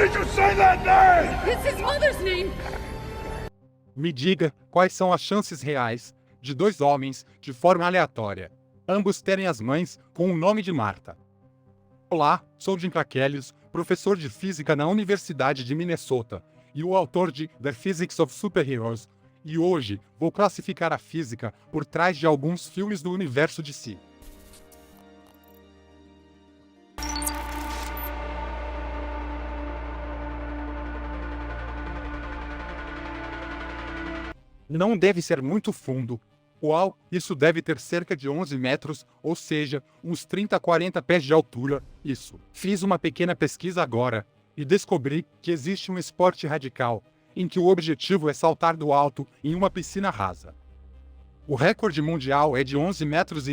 did you say that name? It's his mother's name! Me diga quais são as chances reais de dois homens, de forma aleatória, ambos terem as mães com o nome de Marta. Olá, sou Jim Krakellius, professor de física na Universidade de Minnesota e o autor de The Physics of Superheroes, e hoje vou classificar a física por trás de alguns filmes do universo DC. Não deve ser muito fundo. Uau, isso deve ter cerca de 11 metros, ou seja, uns 30 a 40 pés de altura, isso. Fiz uma pequena pesquisa agora, e descobri que existe um esporte radical, em que o objetivo é saltar do alto em uma piscina rasa. O recorde mundial é de 11,5 metros,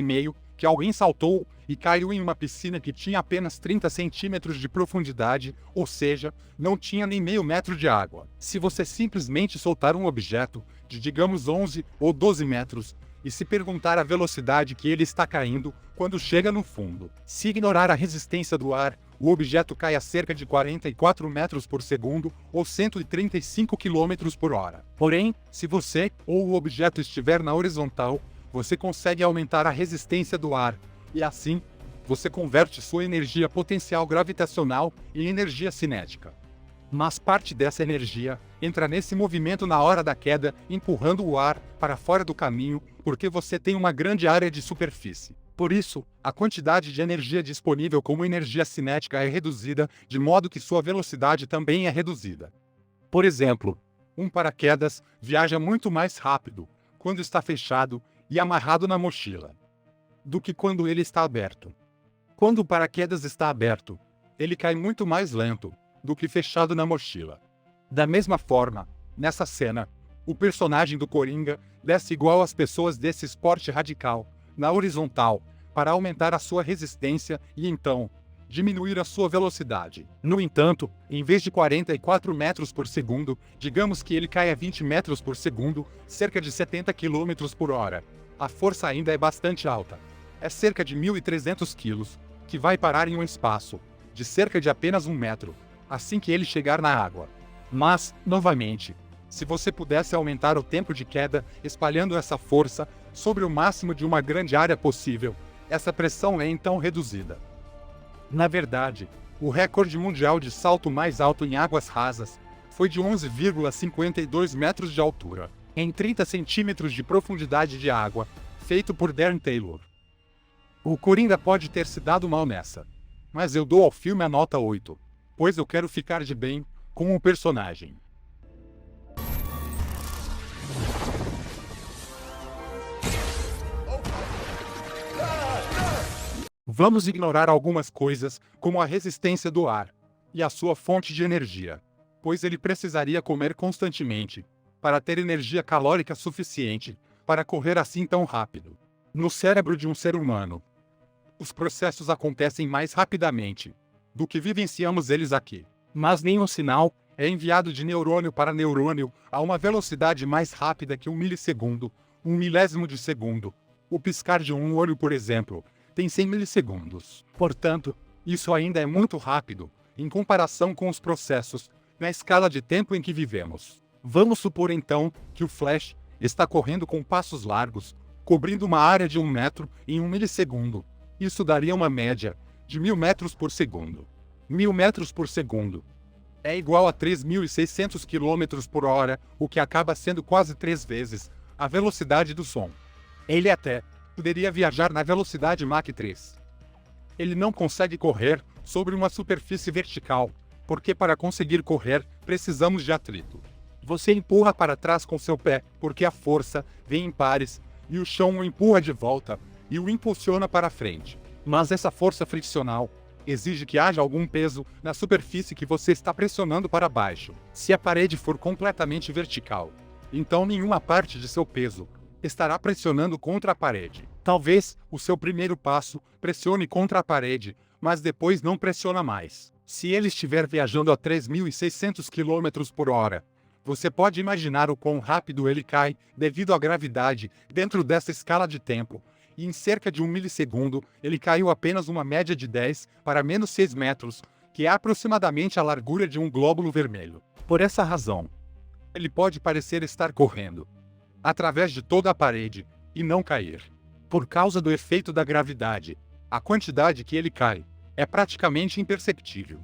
que alguém saltou e caiu em uma piscina que tinha apenas 30 centímetros de profundidade, ou seja, não tinha nem meio metro de água. Se você simplesmente soltar um objeto de, digamos, 11 ou 12 metros, e se perguntar a velocidade que ele está caindo quando chega no fundo, se ignorar a resistência do ar, o objeto cai a cerca de 44 metros por segundo ou 135 km por hora. Porém, se você ou o objeto estiver na horizontal, você consegue aumentar a resistência do ar, e assim, você converte sua energia potencial gravitacional em energia cinética. Mas parte dessa energia entra nesse movimento na hora da queda, empurrando o ar para fora do caminho, porque você tem uma grande área de superfície. Por isso, a quantidade de energia disponível como energia cinética é reduzida, de modo que sua velocidade também é reduzida. Por exemplo, um paraquedas viaja muito mais rápido quando está fechado e amarrado na mochila do que quando ele está aberto. Quando o paraquedas está aberto, ele cai muito mais lento do que fechado na mochila. Da mesma forma, nessa cena, o personagem do Coringa desce igual às pessoas desse esporte radical, na horizontal, para aumentar a sua resistência e então diminuir a sua velocidade. No entanto, em vez de 44 metros por segundo, digamos que ele cai a 20 metros por segundo, cerca de 70 km por hora. A força ainda é bastante alta. É cerca de 1.300 quilos, que vai parar em um espaço de cerca de apenas 1 metro, assim que ele chegar na água. Mas, novamente, se você pudesse aumentar o tempo de queda, espalhando essa força sobre o máximo de uma grande área possível, essa pressão é então reduzida. Na verdade, o recorde mundial de salto mais alto em águas rasas foi de 11,52 metros de altura, em 30 centímetros de profundidade de água, feito por Darren Taylor. O Coringa pode ter se dado mal nessa, mas eu dou ao filme a nota 8, pois eu quero ficar de bem com o personagem. Vamos ignorar algumas coisas, como a resistência do ar e a sua fonte de energia, pois ele precisaria comer constantemente para ter energia calórica suficiente para correr assim tão rápido. No cérebro de um ser humano, os processos acontecem mais rapidamente do que vivenciamos eles aqui, mas nenhum sinal é enviado de neurônio para neurônio a uma velocidade mais rápida que 1 milissegundo, 1 milésimo de segundo. O piscar de um olho, por exemplo, tem 100 milissegundos. Portanto, isso ainda é muito rápido, em comparação com os processos, na escala de tempo em que vivemos. Vamos supor então que o Flash está correndo com passos largos, cobrindo uma área de 1 metro em 1 milissegundo. Isso daria uma média de 1.000 metros por segundo. 1.000 metros por segundo é igual a 3.600 km por hora, o que acaba sendo quase 3 vezes a velocidade do som. Ele até poderia viajar na velocidade Mach 3. Ele não consegue correr sobre uma superfície vertical, porque para conseguir correr, precisamos de atrito. Você empurra para trás com seu pé, porque a força vem em pares, e o chão o empurra de volta e o impulsiona para frente. Mas essa força friccional exige que haja algum peso na superfície que você está pressionando para baixo. Se a parede for completamente vertical, então nenhuma parte de seu peso estará pressionando contra a parede. Talvez o seu primeiro passo pressione contra a parede, mas depois não pressiona mais. Se ele estiver viajando a 3.600 km por hora, você pode imaginar o quão rápido ele cai devido à gravidade dentro dessa escala de tempo, e em cerca de 1 milissegundo ele caiu apenas uma média de 10 para menos 6 metros, que é aproximadamente a largura de um glóbulo vermelho. Por essa razão, ele pode parecer estar correndo através de toda a parede e não cair. Por causa do efeito da gravidade, a quantidade que ele cai é praticamente imperceptível.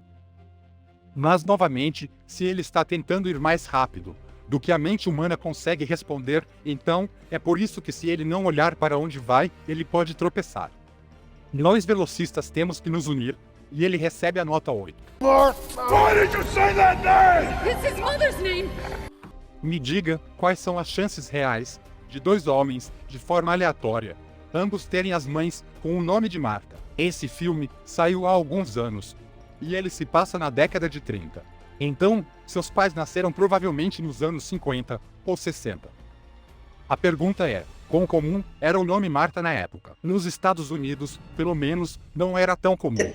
Mas novamente, se ele está tentando ir mais rápido do que a mente humana consegue responder, então é por isso que se ele não olhar para onde vai, ele pode tropeçar. Nós velocistas temos que nos unir, e ele recebe a nota 8. Why did you say that name? It's his mother's name! Me diga quais são as chances reais de dois homens, de forma aleatória, ambos terem as mães com o nome de Marta. Esse filme saiu há alguns anos, e ele se passa na década de 30. Então, seus pais nasceram provavelmente nos anos 50 ou 60. A pergunta é, quão comum era o nome Marta na época? Nos Estados Unidos, pelo menos, não era tão comum.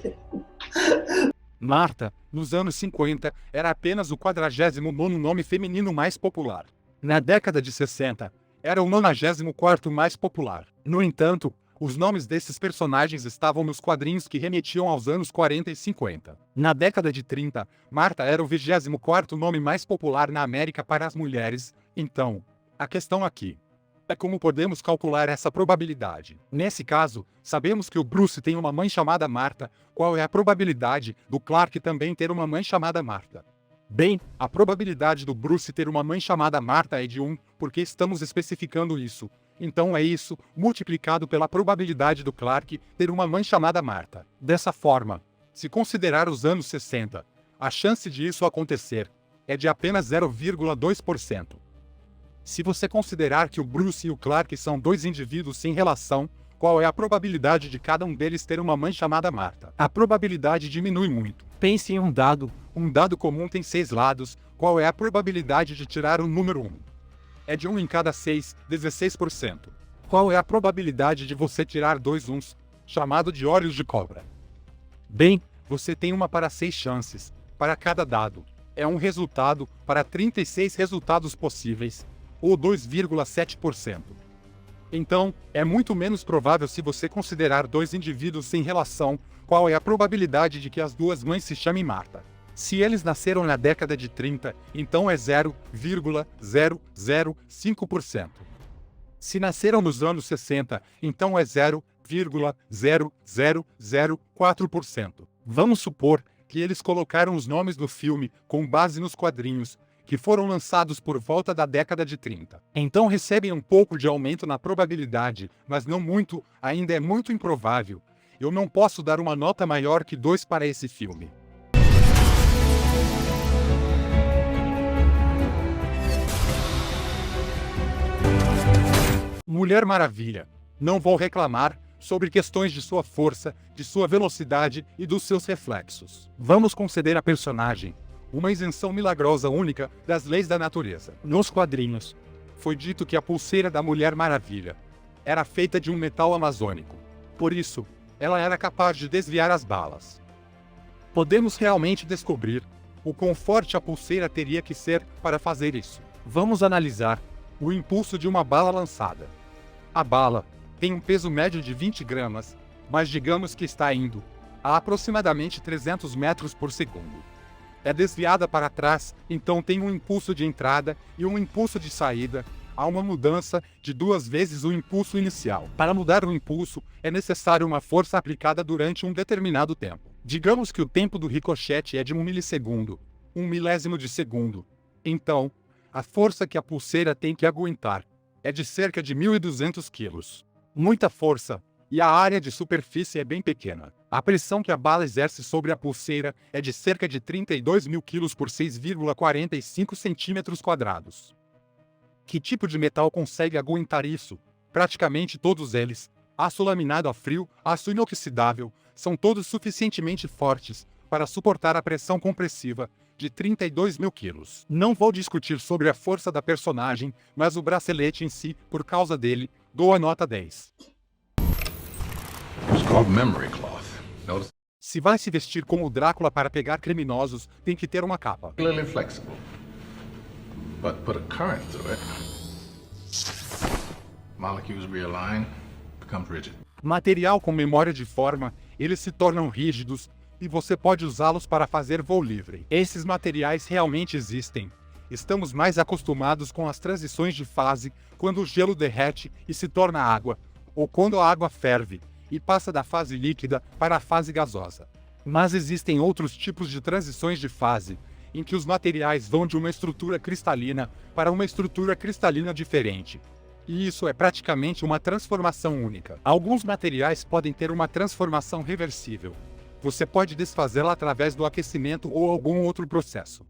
Marta, nos anos 50, era apenas o 49º nome feminino mais popular. Na década de 60, era o 94º mais popular. No entanto, os nomes desses personagens estavam nos quadrinhos que remetiam aos anos 40 e 50. Na década de 30, Marta era o 24º nome mais popular na América para as mulheres. Então, a questão aqui é como podemos calcular essa probabilidade. Nesse caso, sabemos que o Bruce tem uma mãe chamada Marta. Qual é a probabilidade do Clark também ter uma mãe chamada Marta? Bem, a probabilidade do Bruce ter uma mãe chamada Marta é de 1, porque estamos especificando isso. Então é isso, multiplicado pela probabilidade do Clark ter uma mãe chamada Marta. Dessa forma, se considerar os anos 60, a chance de isso acontecer é de apenas 0,2%. Se você considerar que o Bruce e o Clark são dois indivíduos sem relação, qual é a probabilidade de cada um deles ter uma mãe chamada Marta? A probabilidade diminui muito. Pense em um dado. Um dado comum tem 6 lados. Qual é a probabilidade de tirar o número 1? É de 1 em cada 6, 16%. Qual é a probabilidade de você tirar 2 uns, chamado de olhos de cobra? Bem, você tem 1 para 6 chances, para cada dado. É um resultado para 36 resultados possíveis, ou 2,7%. Então, é muito menos provável se você considerar 2 indivíduos sem relação. Qual é a probabilidade de que as duas mães se chamem Marta? Se eles nasceram na década de 30, então é 0,005%. Se nasceram nos anos 60, então é 0,0004%. Vamos supor que eles colocaram os nomes do filme com base nos quadrinhos, que foram lançados por volta da década de 30. Então recebem um pouco de aumento na probabilidade, mas não muito, ainda é muito improvável. Eu não posso dar uma nota maior que 2 para esse filme. Mulher Maravilha. Não vou reclamar sobre questões de sua força, de sua velocidade e dos seus reflexos. Vamos conceder à personagem uma isenção milagrosa única das leis da natureza. Nos quadrinhos, foi dito que a pulseira da Mulher Maravilha era feita de um metal amazônico. Por isso, ela era capaz de desviar as balas. Podemos realmente descobrir o quão forte a pulseira teria que ser para fazer isso. Vamos analisar o impulso de uma bala lançada. A bala tem um peso médio de 20 gramas, mas digamos que está indo a aproximadamente 300 metros por segundo. É desviada para trás, então tem um impulso de entrada e um impulso de saída. Há uma mudança de 2 vezes o impulso inicial. Para mudar o impulso, é necessário uma força aplicada durante um determinado tempo. Digamos que o tempo do ricochete é de 1 milissegundo, 1 milésimo de segundo. Então, a força que a pulseira tem que aguentar é de cerca de 1.200 quilos. Muita força, e a área de superfície é bem pequena. A pressão que a bala exerce sobre a pulseira é de cerca de 32.000 quilos por 6,45 centímetros quadrados. Que tipo de metal consegue aguentar isso? Praticamente todos eles. Aço laminado a frio, aço inoxidável, são todos suficientemente fortes para suportar a pressão compressiva de 32.000 quilos. Não vou discutir sobre a força da personagem, mas o bracelete em si, por causa dele, dou a nota 10. It's called memory cloth. Notice Se vai se vestir como o Drácula para pegar criminosos, tem que ter uma capa. particularly flexible. But put a current through it. Molecules realign, becomes rigid. Material com memória de forma, eles se tornam rígidos, e você pode usá-los para fazer voo livre. Esses materiais realmente existem. Estamos mais acostumados com as transições de fase quando o gelo derrete e se torna água, ou quando a água ferve e passa da fase líquida para a fase gasosa. Mas existem outros tipos de transições de fase, em que os materiais vão de uma estrutura cristalina para uma estrutura cristalina diferente. E isso é praticamente uma transformação única. Alguns materiais podem ter uma transformação reversível. Você pode desfazê-la através do aquecimento ou algum outro processo.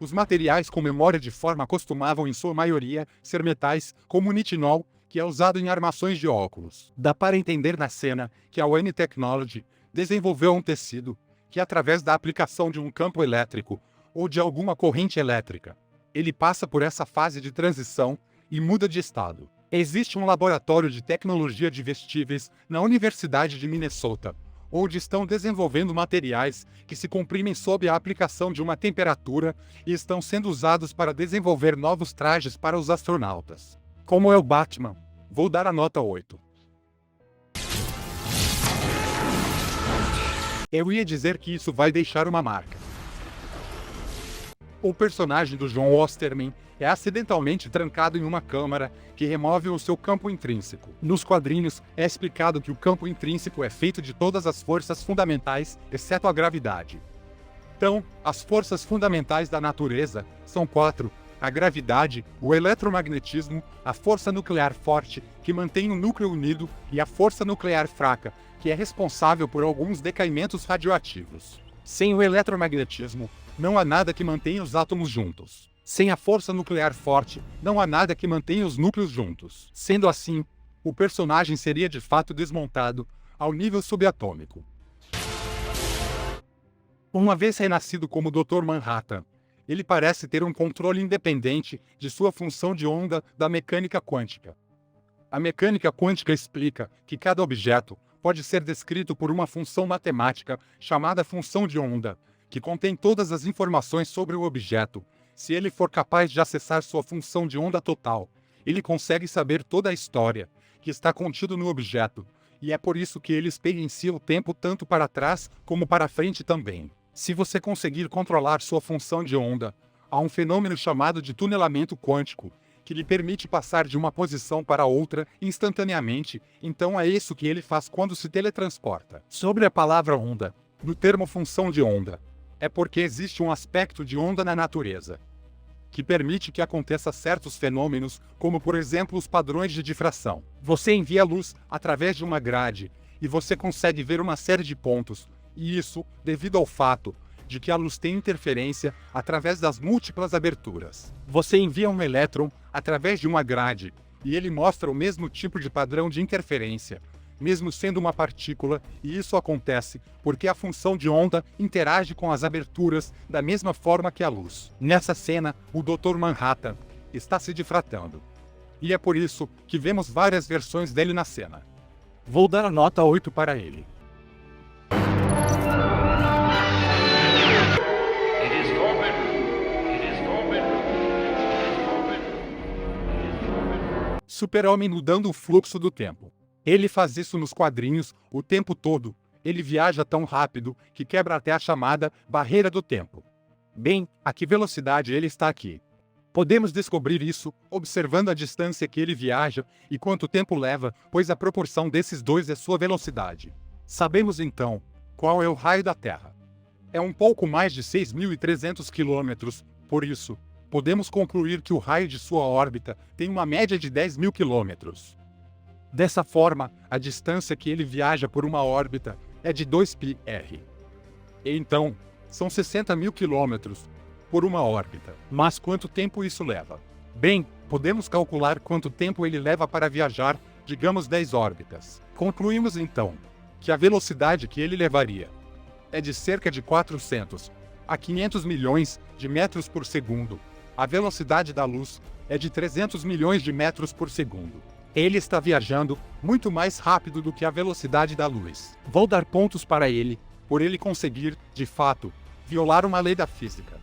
Os materiais com memória de forma costumavam, em sua maioria, ser metais, como o nitinol, que é usado em armações de óculos. Dá para entender na cena que a ON Technology desenvolveu um tecido que, através da aplicação de um campo elétrico ou de alguma corrente elétrica, ele passa por essa fase de transição e muda de estado. Existe um laboratório de tecnologia de vestíveis na Universidade de Minnesota, onde estão desenvolvendo materiais que se comprimem sob a aplicação de uma temperatura e estão sendo usados para desenvolver novos trajes para os astronautas. Como é o Batman, vou dar a nota 8. Eu ia dizer que isso vai deixar uma marca. O personagem do John Osterman é acidentalmente trancado em uma câmara que remove o seu campo intrínseco. Nos quadrinhos, é explicado que o campo intrínseco é feito de todas as forças fundamentais, exceto a gravidade. Então, as forças fundamentais da natureza são 4: a gravidade, o eletromagnetismo, a força nuclear forte, que mantém o núcleo unido, e a força nuclear fraca, que é responsável por alguns decaimentos radioativos. Sem o eletromagnetismo, não há nada que mantenha os átomos juntos. Sem a força nuclear forte, não há nada que mantenha os núcleos juntos. Sendo assim, o personagem seria de fato desmontado ao nível subatômico. Uma vez renascido como Dr. Manhattan, ele parece ter um controle independente de sua função de onda da mecânica quântica. A mecânica quântica explica que cada objeto pode ser descrito por uma função matemática chamada função de onda, que contém todas as informações sobre o objeto. Se ele for capaz de acessar sua função de onda total, ele consegue saber toda a história que está contido no objeto, e é por isso que ele experiencia o tempo tanto para trás como para frente também. Se você conseguir controlar sua função de onda, há um fenômeno chamado de tunelamento quântico, que lhe permite passar de uma posição para outra instantaneamente, então é isso que ele faz quando se teletransporta. Sobre a palavra onda, no termo função de onda, é porque existe um aspecto de onda na natureza, que permite que aconteça certos fenômenos, como por exemplo os padrões de difração. Você envia luz através de uma grade, e você consegue ver uma série de pontos, e isso devido ao fato de que a luz tem interferência através das múltiplas aberturas. Você envia um elétron através de uma grade, e ele mostra o mesmo tipo de padrão de interferência, mesmo sendo uma partícula, e isso acontece porque a função de onda interage com as aberturas da mesma forma que a luz. Nessa cena, o Dr. Manhattan está se difratando. E é por isso que vemos várias versões dele na cena. Vou dar a nota 8 para ele. Super-Homem mudando o fluxo do tempo. Ele faz isso nos quadrinhos o tempo todo. Ele viaja tão rápido que quebra até a chamada barreira do tempo. Bem, a que velocidade ele está aqui? Podemos descobrir isso observando a distância que ele viaja e quanto tempo leva, pois a proporção desses dois é sua velocidade. Sabemos então qual é o raio da Terra. É um pouco mais de 6.300 km, por isso, podemos concluir que o raio de sua órbita tem uma média de 10.000 km. Dessa forma, a distância que ele viaja por uma órbita é de 2πr. Então, são 60.000 km por uma órbita. Mas quanto tempo isso leva? Bem, podemos calcular quanto tempo ele leva para viajar, digamos 10 órbitas. Concluímos então que a velocidade que ele levaria é de cerca de 400 a 500 milhões de metros por segundo. A velocidade da luz é de 300 milhões de metros por segundo. Ele está viajando muito mais rápido do que a velocidade da luz. Vou dar pontos para ele, por ele conseguir, de fato, violar uma lei da física.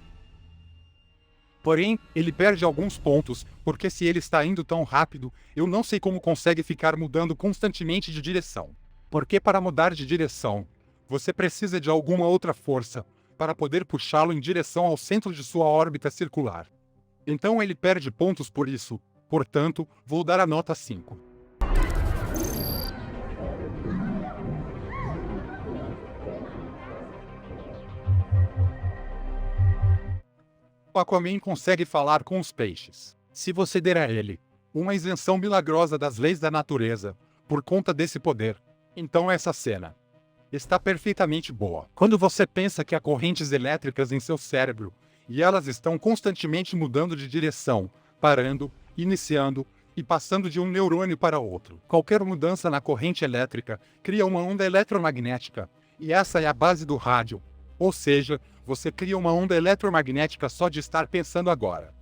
Porém, ele perde alguns pontos, porque se ele está indo tão rápido, eu não sei como consegue ficar mudando constantemente de direção. Porque para mudar de direção, você precisa de alguma outra força para poder puxá-lo em direção ao centro de sua órbita circular. Então ele perde pontos por isso, portanto, vou dar a nota 5. O Aquaman consegue falar com os peixes. Se você der a ele uma isenção milagrosa das leis da natureza, por conta desse poder, então essa cena está perfeitamente boa. Quando você pensa que há correntes elétricas em seu cérebro, e elas estão constantemente mudando de direção, parando, iniciando e passando de um neurônio para outro. Qualquer mudança na corrente elétrica cria uma onda eletromagnética, e essa é a base do rádio. Ou seja, você cria uma onda eletromagnética só de estar pensando agora.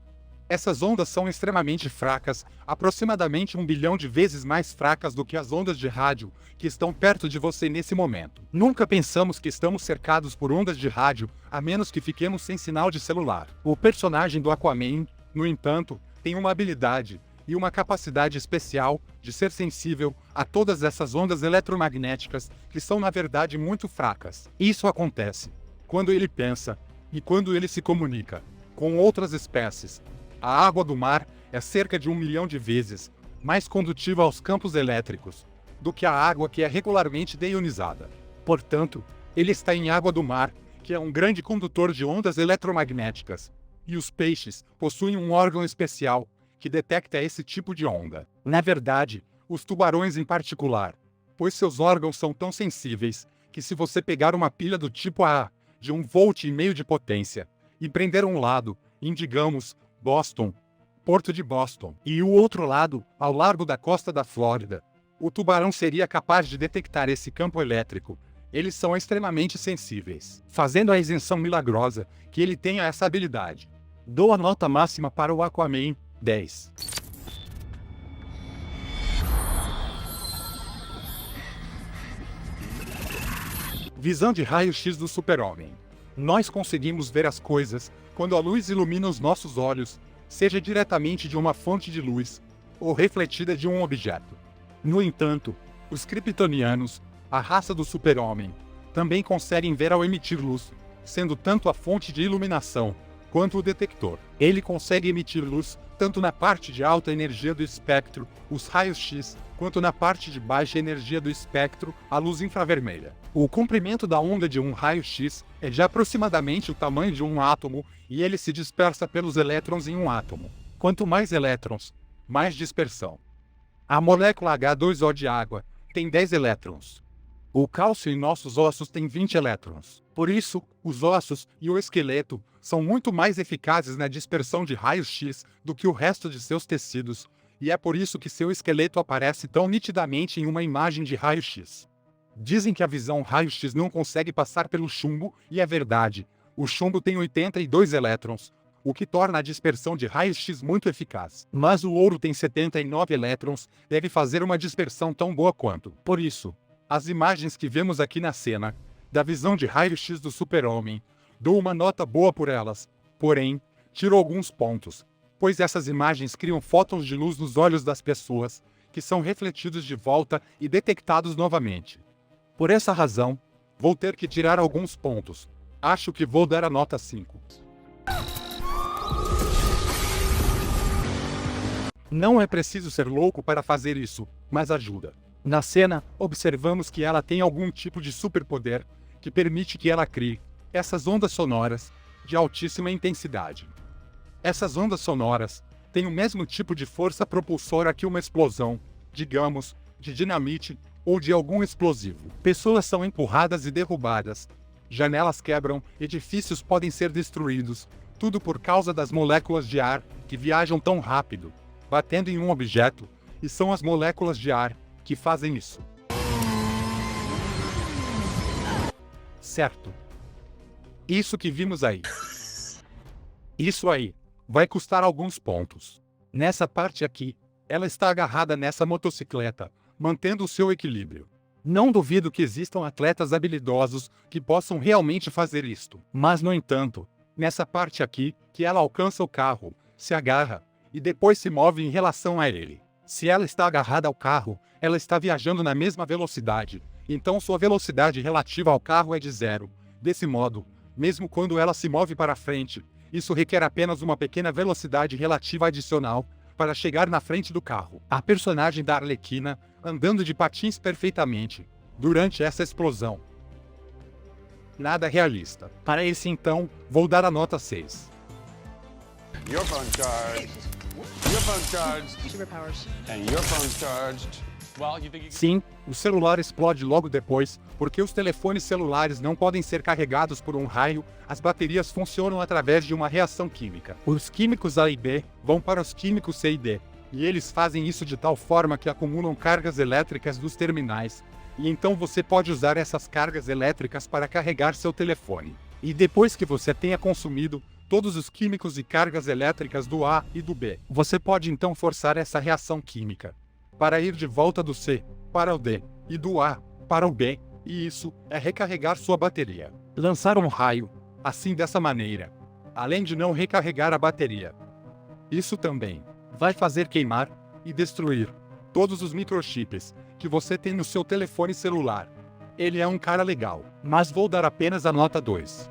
Essas ondas são extremamente fracas, aproximadamente 1 bilhão de vezes mais fracas do que as ondas de rádio que estão perto de você nesse momento. Nunca pensamos que estamos cercados por ondas de rádio, a menos que fiquemos sem sinal de celular. O personagem do Aquaman, no entanto, tem uma habilidade e uma capacidade especial de ser sensível a todas essas ondas eletromagnéticas que são na verdade muito fracas. Isso acontece quando ele pensa e quando ele se comunica com outras espécies. A água do mar é cerca de 1 milhão de vezes mais condutiva aos campos elétricos do que a água que é regularmente deionizada. Portanto, ele está em água do mar, que é um grande condutor de ondas eletromagnéticas, e os peixes possuem um órgão especial que detecta esse tipo de onda. Na verdade, os tubarões em particular, pois seus órgãos são tão sensíveis que se você pegar uma pilha do tipo A, de 1,5 volt de potência, e prender um lado, em digamos, Boston, Porto de Boston, e o outro lado, ao largo da costa da Flórida, o tubarão seria capaz de detectar esse campo elétrico. Eles são extremamente sensíveis, fazendo a isenção milagrosa que ele tenha essa habilidade. Dou a nota máxima para o Aquaman, 10. Visão de raio-x do Super-Homem. Nós conseguimos ver as coisas quando a luz ilumina os nossos olhos, seja diretamente de uma fonte de luz ou refletida de um objeto. No entanto, os kryptonianos, a raça do Super-Homem, também conseguem ver ao emitir luz, sendo tanto a fonte de iluminação quanto o detector. Ele consegue emitir luz tanto na parte de alta energia do espectro, os raios-x, quanto na parte de baixa energia do espectro, a luz infravermelha. O comprimento da onda de um raio-x é de aproximadamente o tamanho de um átomo e ele se dispersa pelos elétrons em um átomo. Quanto mais elétrons, mais dispersão. A molécula H2O de água tem 10 elétrons. O cálcio em nossos ossos tem 20 elétrons. Por isso, os ossos e o esqueleto são muito mais eficazes na dispersão de raios-x do que o resto de seus tecidos, e é por isso que seu esqueleto aparece tão nitidamente em uma imagem de raio-x. Dizem que a visão raio-x não consegue passar pelo chumbo, e é verdade. O chumbo tem 82 elétrons, o que torna a dispersão de raios-x muito eficaz. Mas o ouro tem 79 elétrons, deve fazer uma dispersão tão boa quanto. Por isso, as imagens que vemos aqui na cena, da visão de raio-x do Super-Homem, dou uma nota boa por elas, porém, tiro alguns pontos, pois essas imagens criam fótons de luz nos olhos das pessoas, que são refletidos de volta e detectados novamente. Por essa razão, vou ter que tirar alguns pontos. Acho que vou dar a nota 5. Não é preciso ser louco para fazer isso, mas ajuda. Na cena, observamos que ela tem algum tipo de superpoder que permite que ela crie essas ondas sonoras de altíssima intensidade. Essas ondas sonoras têm o mesmo tipo de força propulsora que uma explosão, digamos, de dinamite ou de algum explosivo. Pessoas são empurradas e derrubadas, janelas quebram, edifícios podem ser destruídos, tudo por causa das moléculas de ar que viajam tão rápido, batendo em um objeto, e são as moléculas de ar que fazem isso. Certo. Isso que vimos aí. Isso aí vai custar alguns pontos. Nessa parte aqui, ela está agarrada nessa motocicleta, mantendo o seu equilíbrio. Não duvido que existam atletas habilidosos que possam realmente fazer isto. Mas, no entanto, nessa parte aqui, que ela alcança o carro, se agarra, e depois se move em relação a ele. Se ela está agarrada ao carro, ela está viajando na mesma velocidade, Então sua velocidade relativa ao carro é de zero. Desse modo, mesmo quando ela se move para frente, isso requer apenas uma pequena velocidade relativa adicional para chegar na frente do carro. A personagem da Arlequina andando de patins perfeitamente durante essa explosão. Nada realista. Para esse então, vou dar a nota 6. Your phone charged. Your phone charged. Superpowers. And your phone charged. Well, you think you Sim, o celular explode logo depois, porque os telefones celulares não podem ser carregados por um raio, as baterias funcionam através de uma reação química. Os químicos A e B vão para os químicos C e D, e eles fazem isso de tal forma que acumulam cargas elétricas dos terminais, e então você pode usar essas cargas elétricas para carregar seu telefone. E depois que você tenha consumido todos os químicos e cargas elétricas do A e do B, você pode então forçar essa reação química para ir de volta do C para o D e do A para o B, e isso é recarregar sua bateria. Lançar um raio, assim dessa maneira, além de não recarregar a bateria. Isso também vai fazer queimar e destruir todos os microchips que você tem no seu telefone celular. Ele é um cara legal, mas vou dar apenas a nota 2.